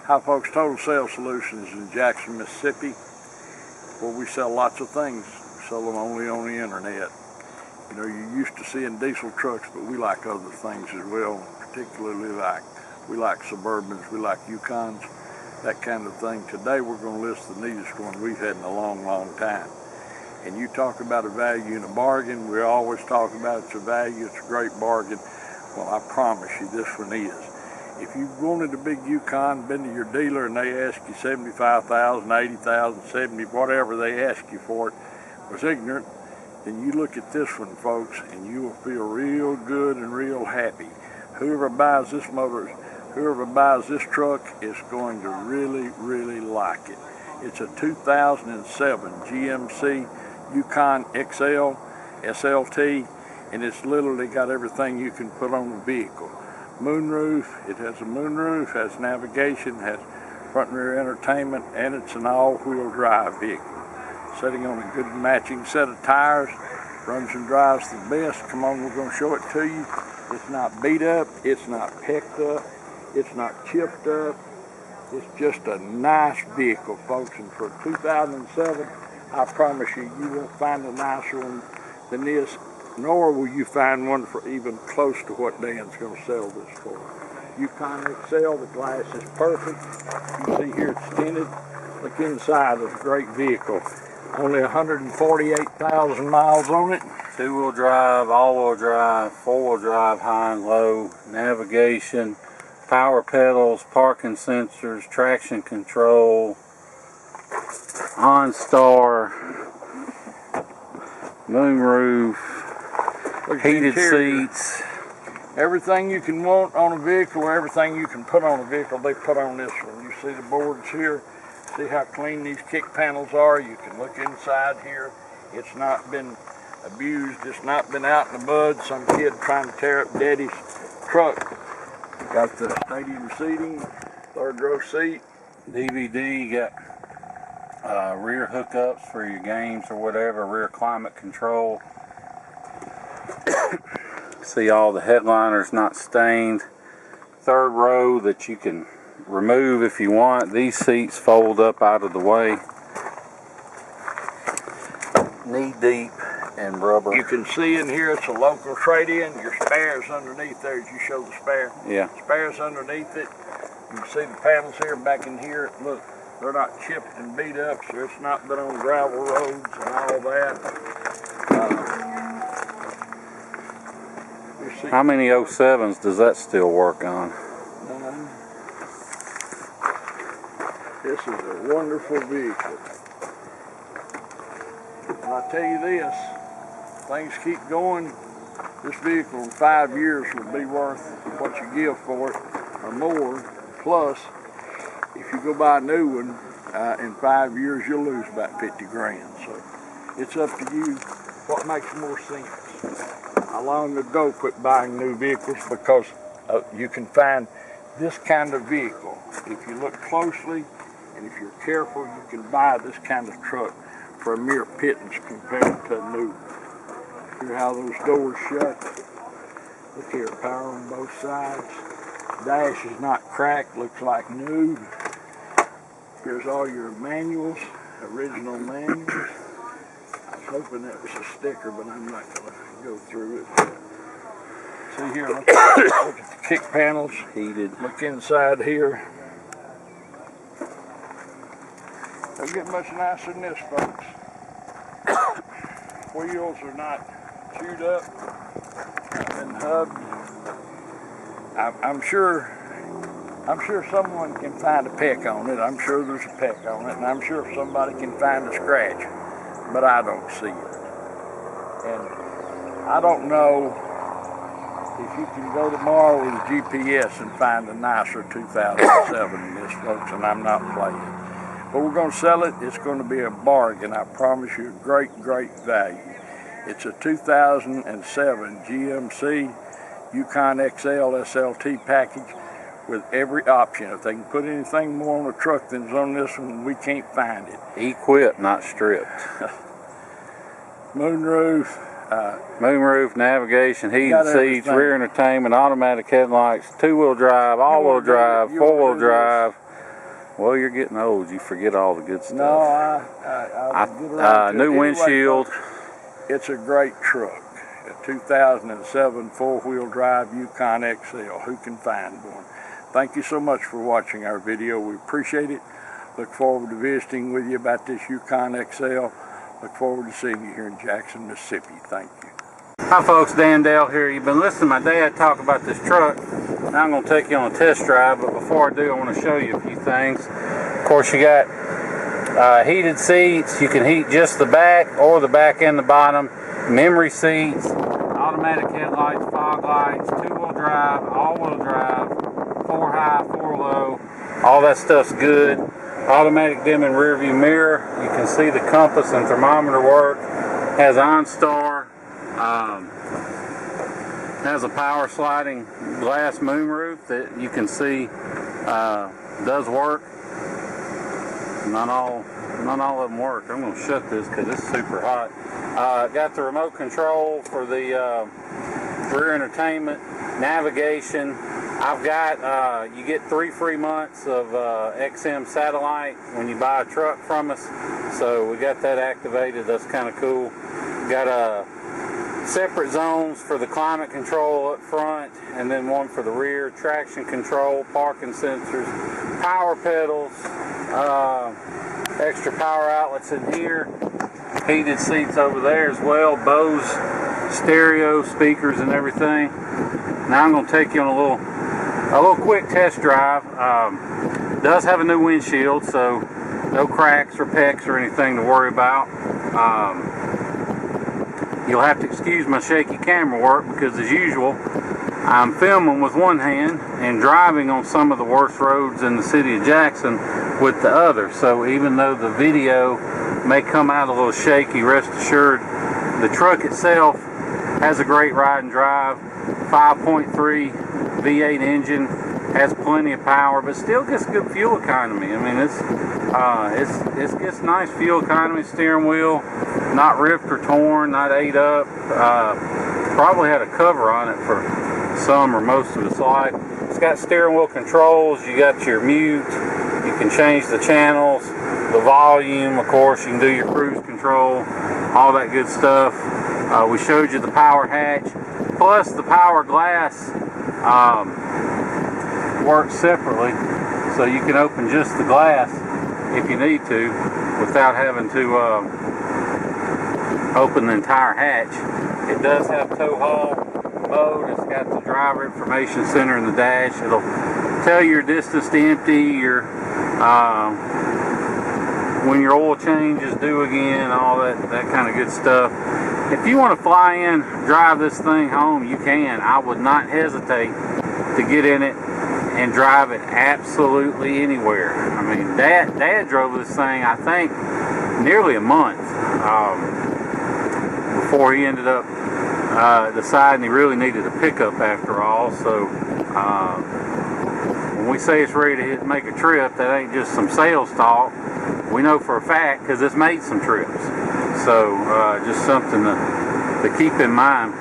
Hi folks, Total Sales Solutions in Jackson, Mississippi, where we sell lots of things. We sell them only on the internet. You know, you're used to seeing diesel trucks, but we like other things as well. Particularly we like Suburbans, we like Yukons, that kind of thing. Today we're going to list the neatest one we've had in a long time. And you talk about a value and a bargain, we always talk about it's a value, it's a great bargain. Well, I promise you this one is. If you wanted a big Yukon, been to your dealer and they ask you $75,000, $80,000, $70,000, whatever they ask you for it, was ignorant, then you look at this one, folks, and you will feel real good and real happy. Whoever buys this motor, whoever buys this truck is going to really like it. It's a 2007 GMC Yukon XL, SLT, and it's literally got everything you can put on the vehicle. Moonroof, it has a moonroof, has navigation, has front and rear entertainment, and it's an all-wheel drive vehicle. Sitting on a good matching set of tires, runs and drives the best. Come on, we're going to show it to you. It's not beat up, it's not pecked up, it's not chipped up. It's just a nice vehicle, folks, and for 2007, I promise you, you won't find a nicer one than this, nor will you find one for even close to what Dan's going to sell this for. Yukon XL, the glass is perfect. You see here it's tinted. Look inside, it's a great vehicle. Only 148,000 miles on it. Two-wheel drive, all-wheel drive, four-wheel drive, high and low, navigation, power pedals, parking sensors, traction control, OnStar, moonroof, heated seats. Everything you can want on a vehicle, everything you can put on a vehicle, they put on this one. You see the boards here. See how clean these kick panels are. You can look inside here. It's not been abused. It's not been out in the mud. Some kid trying to tear up Daddy's truck. Got the stadium seating, third row seat. DVD, got rear hookups for your games or whatever, rear climate control. See all the headliners not stained. Third row that you can remove if you want. These seats fold up out of the way. Knee deep in rubber. You can see in here it's a local trade-in. Your spare's underneath there as you show the spare. Yeah. Spare's underneath it. You can see the panels here, back in here. Look, they're not chipped and beat up, so it's not been on gravel roads and all that. How many 07s does that still work on? This is a wonderful vehicle. And I tell you this, things keep going. This vehicle in 5 years will be worth what you give for it or more. Plus, if you go buy a new one, in 5 years you'll lose about 50 grand. So it's up to you what makes more sense. I long ago quit buying new vehicles because you can find this kind of vehicle. If you look closely and if you're careful, you can buy this kind of truck for a mere pittance compared to a new one. Hear how those doors shut? Look here, power on both sides. Dash is not cracked, looks like new. Here's all your manuals, original manuals. I was hoping that was a sticker, but I'm not going to go through it. See here, look at the kick panels. Heated. Look inside here. Don't get much nicer than this, folks. Wheels are not chewed up, not been hubbed. I'm sure someone can find a peck on it. I'm sure there's a peck on it, and I'm sure somebody can find a scratch, but I don't see it. And I don't know if you can go tomorrow with a GPS and find a nicer 2007 than this, folks, and I'm not playing. But we're going to sell it. It's going to be a bargain. I promise you, a great value. It's a 2007 GMC Yukon XL SLT package with every option. If they can put anything more on the truck than's on this one, we can't find it. Equipped, not stripped. Moonroof. Moonroof, navigation, heated seats, rear entertainment, automatic headlights, two-wheel drive, all-wheel drive, four-wheel drive. Well, you're getting old. You forget all the good stuff. No, I get around to it. New Anyway, windshield. folks, it's a great truck. A 2007 four-wheel drive Yukon XL. Who can find one? Thank you so much for watching our video. We appreciate it. Look forward to visiting with you about this Yukon XL. Look forward to seeing you here in Jackson, Mississippi. Thank you. Hi folks, Dan Dale here. You've been listening to my dad talk about this truck. Now I'm going to take you on a test drive, but before I do, I want to show you a few things. Of course, you got heated seats. You can heat just the back or the back and the bottom. Memory seats, automatic headlights, fog lights, two-wheel drive, all-wheel drive, 4 high, 4 low. All that stuff's good. Automatic dimming rear view mirror. You can see the compass and thermometer work. Has OnStar. Has a power sliding glass moonroof that you can see does work. Not all of them work. I'm going to shut this because it's super hot. Got the remote control for the rear entertainment, navigation. I've got, you get 3 free months of XM satellite when you buy a truck from us. So we got that activated. That's kind of cool. Got separate zones for the climate control up front and then one for the rear, traction control, parking sensors, power pedals, extra power outlets in here, heated seats over there as well, Bose stereo speakers and everything. Now I'm going to take you on a little quick test drive. Does have a new windshield, so no cracks or pecks or anything to worry about. You'll have to excuse my shaky camera work because, as usual, I'm filming with one hand and driving on some of the worst roads in the city of Jackson with the other. So even though the video may come out a little shaky, rest assured the truck itself has a great ride and drive. 5.3 V8 engine, has plenty of power, but still gets good fuel economy. I mean, it gets nice fuel economy. Steering wheel not ripped or torn, not ate up. Probably had a cover on it for some or most of its life. It's got steering wheel controls. You got your mute. You can change the channels, the volume. Of course, you can do your cruise control, all that good stuff. We showed you the power hatch, plus the power glass works separately, so you can open just the glass if you need to without having to open the entire hatch. It does have tow haul mode. It's got the driver information center in the dash. It'll tell you your distance to empty, your when your oil change is due again, all that kind of good stuff. If you want to fly in, drive this thing home, you can. I would not hesitate to get in it and drive it absolutely anywhere. I mean, Dad drove this thing, I think, nearly a month before he ended up deciding he really needed a pickup after all. So when we say it's ready to make a trip, that ain't just some sales talk. We know for a fact because it's made some trips. So just something to keep in mind.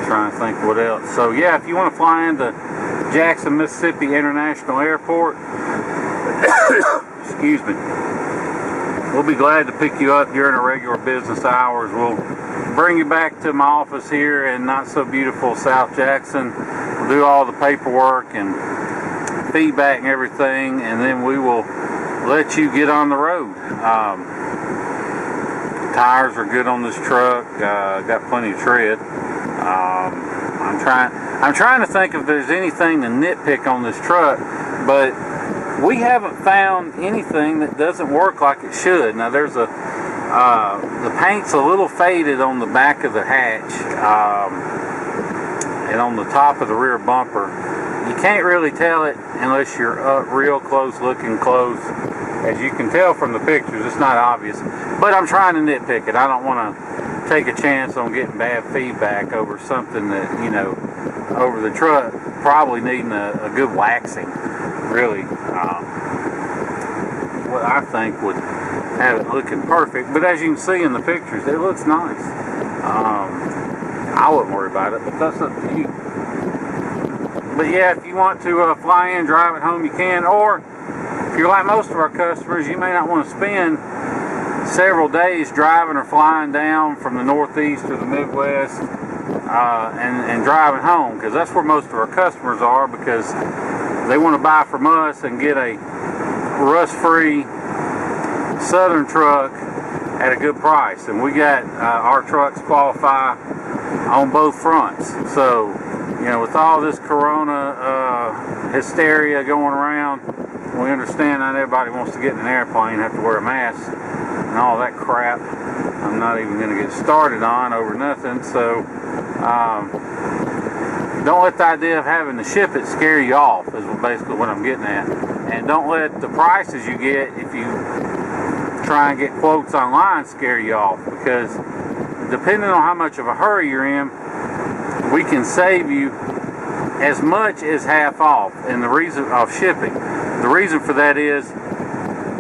Trying to think what else. So yeah, if you want to fly into Jackson, Mississippi International Airport, excuse me, we'll be glad to pick you up during our regular business hours. We'll bring you back to my office here in not so beautiful South Jackson. We'll do all the paperwork and feedback and everything, and then we will let you get on the road. Tires are good on this truck. Got plenty of tread. I'm trying to think if there's anything to nitpick on this truck, but we haven't found anything that doesn't work like it should. Now there's the paint's a little faded on the back of the hatch and on the top of the rear bumper. You can't really tell it unless you're up real close, looking close. As you can tell from the pictures, it's not obvious, but I'm trying to nitpick it. I don't want to take a chance on getting bad feedback over something that, you know, over the truck probably needing a good waxing, really. What I think would have it looking perfect, but as you can see in the pictures, it looks nice. I wouldn't worry about it, but that's up to you. But yeah, if you want to fly in, drive it home, you can. Or if you're like most of our customers, you may not want to spend several days driving or flying down from the Northeast or the Midwest and driving home, because that's where most of our customers are, because they want to buy from us and get a rust-free Southern truck at a good price. And we got our trucks qualify on both fronts. So, you know, with all this corona hysteria going around, we understand not everybody wants to get in an airplane and have to wear a mask and all that crap. I'm not even going to get started on over nothing. So don't let the idea of having to ship it scare you off, is basically what I'm getting at. And don't let the prices you get, if you try and get quotes online, scare you off, because depending on how much of a hurry you're in, we can save you as much as half off in the reason of shipping. The reason for that is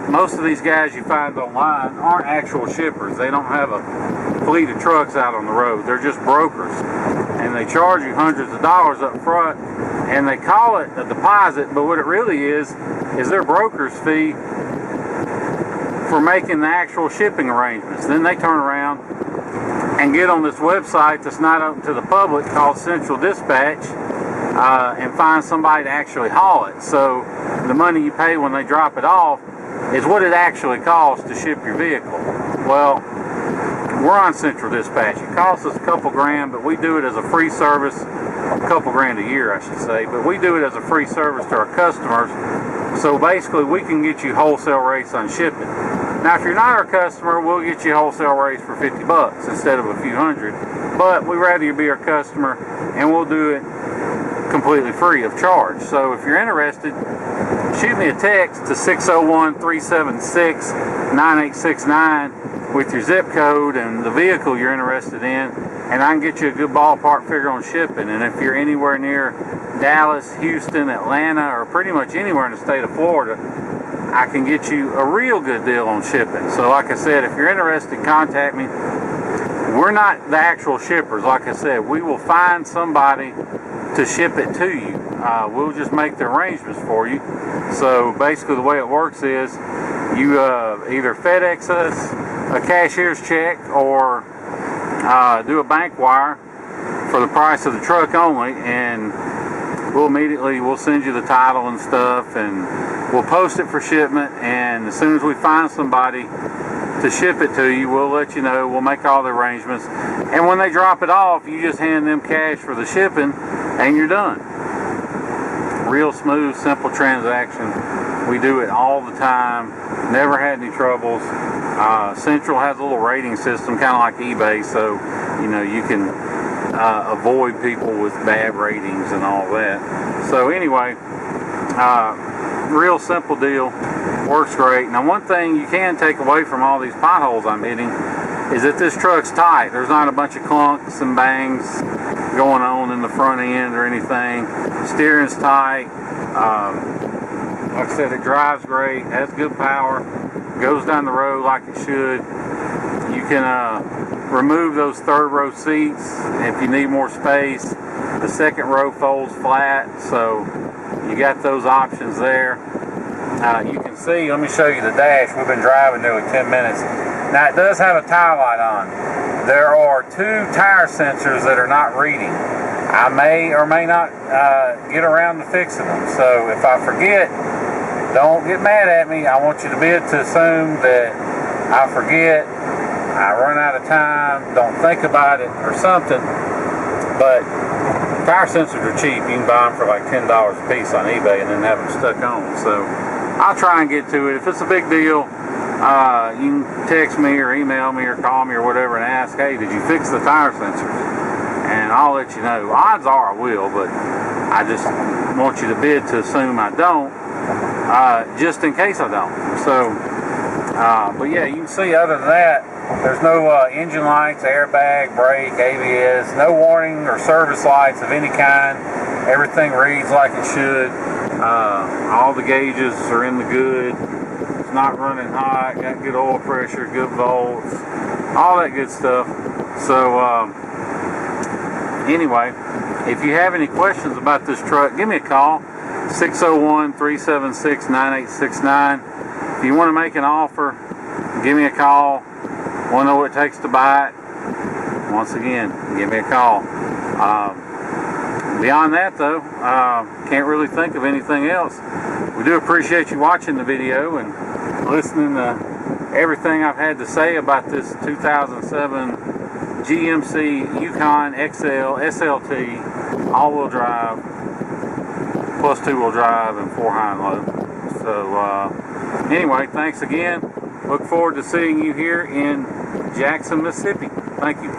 most of these guys you find online aren't actual shippers. They don't have a fleet of trucks out on the road. They're just brokers, and they charge you hundreds of dollars up front, and they call it a deposit, but what it really is their broker's fee for making the actual shipping arrangements. Then they turn around and get on this website that's not open to the public called Central Dispatch and find somebody to actually haul it. So the money you pay when they drop it off is what it actually costs to ship your vehicle. Well, we're on Central Dispatch. It costs us a couple grand, but we do it as a free service, a couple grand a year I should say, but we do it as a free service to our customers. So basically we can get you wholesale rates on shipping. Now if you're not our customer, we'll get you wholesale rates for 50 bucks instead of a few hundred, but we'd rather you be our customer, and we'll do it completely free of charge. So if you're interested, shoot me a text to 601-376-9869 with your zip code and the vehicle you're interested in, and I can get you a good ballpark figure on shipping. And if you're anywhere near Dallas, Houston, Atlanta, or pretty much anywhere in the state of Florida, I can get you a real good deal on shipping. So like I said, if you're interested, contact me. We're not the actual shippers. Like I said, we will find somebody to ship it to you. We'll just make the arrangements for you. So basically the way it works is you either FedEx us a cashier's check or do a bank wire for the price of the truck only, and we'll send you the title and stuff, and we'll post it for shipment. And as soon as we find somebody to ship it to you, we'll let you know. We'll make all the arrangements, and when they drop it off, you just hand them cash for the shipping and you're done. Real smooth, simple transaction. We do it all the time, never had any troubles. Central has a little rating system, kind of like eBay, so you know you can avoid people with bad ratings and all that. So anyway, real simple deal, works great. Now one thing you can take away from all these potholes I'm hitting is that this truck's tight. There's not a bunch of clunks and bangs going on in the front end or anything. Steering's tight. Like I said, it drives great, has good power, goes down the road like it should. You can remove those third row seats if you need more space. The second row folds flat, so you got those options there. You can see, let me show you the dash. We've been driving nearly 10 minutes. Now it does have a tire light on. There are 2 tire sensors that are not reading. I may or may not get around to fixing them. So if I forget, don't get mad at me. I want you to be able to assume that I forget, I run out of time, don't think about it or something. But tire sensors are cheap. You can buy them for like $10 a piece on eBay and then have them stuck on. So I'll try and get to it. If it's a big deal, you can text me or email me or call me or whatever and ask, hey, did you fix the tire sensors? And I'll let you know. Odds are I will, but I just want you to bid to assume I don't, just in case I don't. So, but yeah, you can see other than that, there's no engine lights, airbag, brake, ABS, no warning or service lights of any kind. Everything reads like it should. All the gauges are in the good. It's not running hot, got good oil pressure, good volts, all that good stuff. So anyway, If you have any questions about this truck, give me a call, 601-376-9869. If you want to make an offer, give me a call. Want to know what it takes to buy it? Once again, give me a call. Beyond that, though, can't really think of anything else. We do appreciate you watching the video and listening to everything I've had to say about this 2007 GMC Yukon XL SLT all-wheel drive plus two-wheel drive and 4 high and low. So anyway, thanks again. Look forward to seeing you here in Jackson, Mississippi. Thank you.